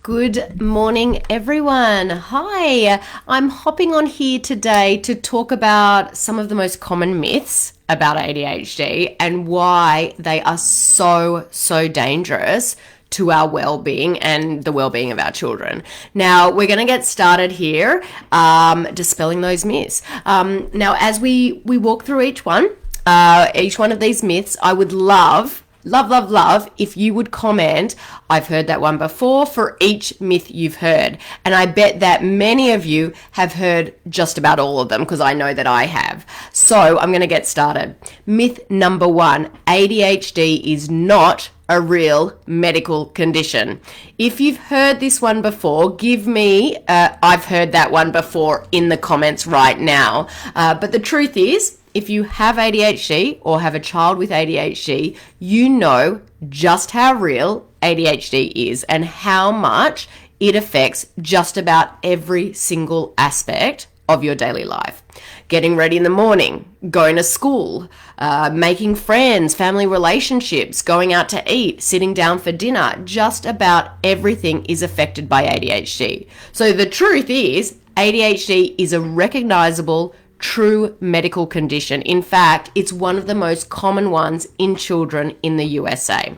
Good morning, everyone. Hi, I'm hopping on here today to talk about some of the most common myths about ADHD and why they are so dangerous to our well-being and the well-being of our children. Now, we're going to get started here, dispelling those myths. Now, as we walk through each one of these myths, I would love if you would comment, I've heard that one before, for each myth you've heard. And I bet that many of you have heard just about all of them because I know that I have. So I'm going to get started. Myth number 1, ADHD is not a real medical condition. If you've heard this one before, give me, I've heard that one before in the comments right now. But the truth is, if you have ADHD or have a child with ADHD, you know just how real ADHD is and how much it affects just about every single aspect of your daily life. Getting ready in the morning, going to school, making friends, family relationships, going out to eat, sitting down for dinner, just about everything is affected by ADHD. So the truth is, ADHD is a recognizable true medical condition. In fact, it's one of the most common ones in children in the USA.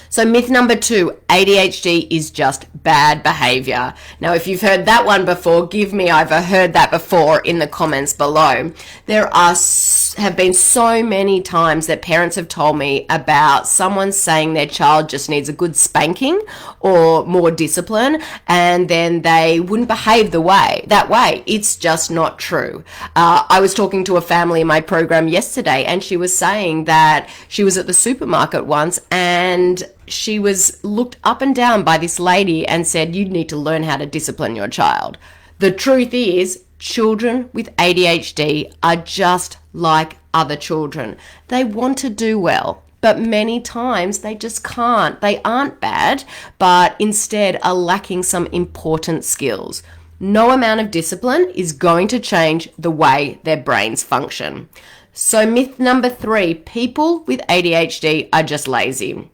So myth number 2, ADHD is just bad behavior. Now, if you've heard that one before, give me I've heard that before in the comments below. There have been so many times that parents have told me about someone saying their child just needs a good spanking or more discipline, and then they wouldn't behave that way. It's just not true. I was talking to a family in my program yesterday, and she was saying that she was at the supermarket once and she was looked up and down by this lady and said, you need to learn how to discipline your child. The truth is, children with ADHD are just like other children. They want to do well, but many times they just can't. They aren't bad, but instead are lacking some important skills. No amount of discipline is going to change the way their brains function. So myth number 3, people with ADHD are just lazy.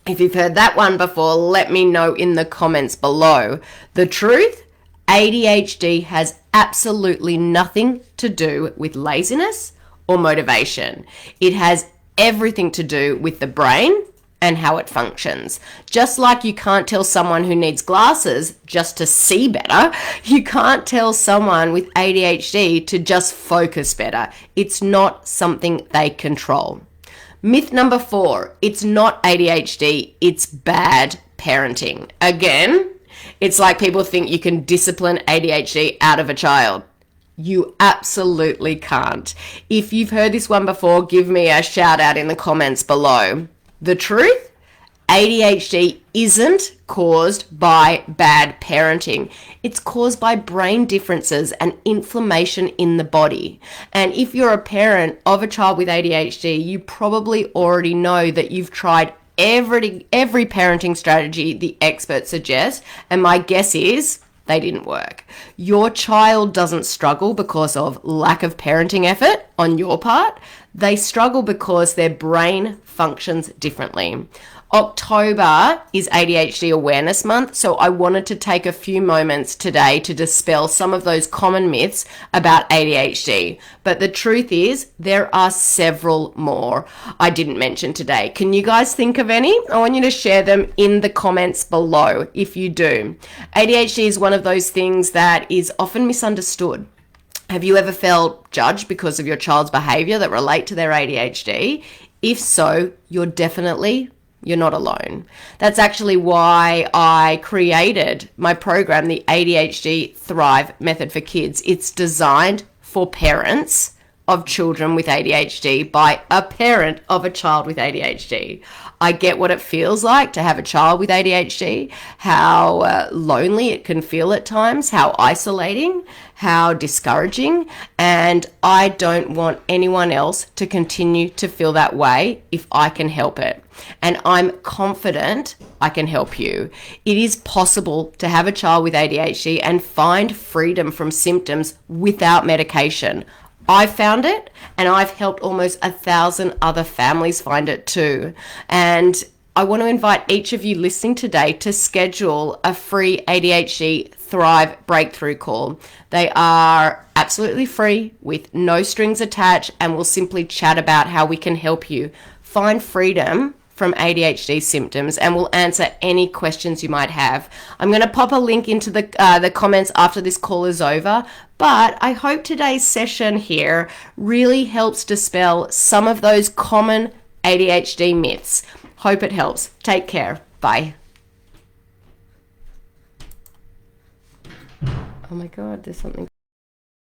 If you've heard that one before, let me know in the comments below. The truth, ADHD has absolutely nothing to do with laziness or motivation. It has everything to do with the brain and how it functions. Just like you can't tell someone who needs glasses just to see better, you can't tell someone with ADHD to just focus better. It's not something they control. Myth number 4, it's not ADHD, it's bad parenting. Again, it's like people think you can discipline ADHD out of a child. You absolutely can't. If you've heard this one before, give me a shout out in the comments below. The truth? ADHD isn't caused by bad parenting. It's caused by brain differences and inflammation in the body. And if you're a parent of a child with ADHD, you probably already know that you've tried every parenting strategy the experts suggest, and my guess is they didn't work. Your child doesn't struggle because of lack of parenting effort on your part. They struggle because their brain functions differently. October is ADHD Awareness Month, so I wanted to take a few moments today to dispel some of those common myths about ADHD. But the truth is, there are several more I didn't mention today. Can you guys think of any? I want you to share them in the comments below if you do. ADHD is one of those things that is often misunderstood. Have you ever felt judged because of your child's behavior that relate to their ADHD? If so, you're not alone. That's actually why I created my program, the ADHD Thrive Method for Kids. It's designed for parents of children with ADHD by a parent of a child with ADHD. I get what it feels like to have a child with ADHD, how lonely it can feel at times, how isolating, how discouraging, and I don't want anyone else to continue to feel that way if I can help it. And I'm confident I can help you. It is possible to have a child with ADHD and find freedom from symptoms without medication. I found it, and I've helped almost 1,000 other families find it too. And I want to invite each of you listening today to schedule a free ADHD Thrive breakthrough call. They are absolutely free with no strings attached, and we'll simply chat about how we can help you find freedom from ADHD symptoms, and we'll answer any questions you might have. I'm going to pop a link into the comments after this call is over, but I hope today's session here really helps dispel some of those common ADHD myths. Hope it helps. Take care. Bye. Oh my God, there's something.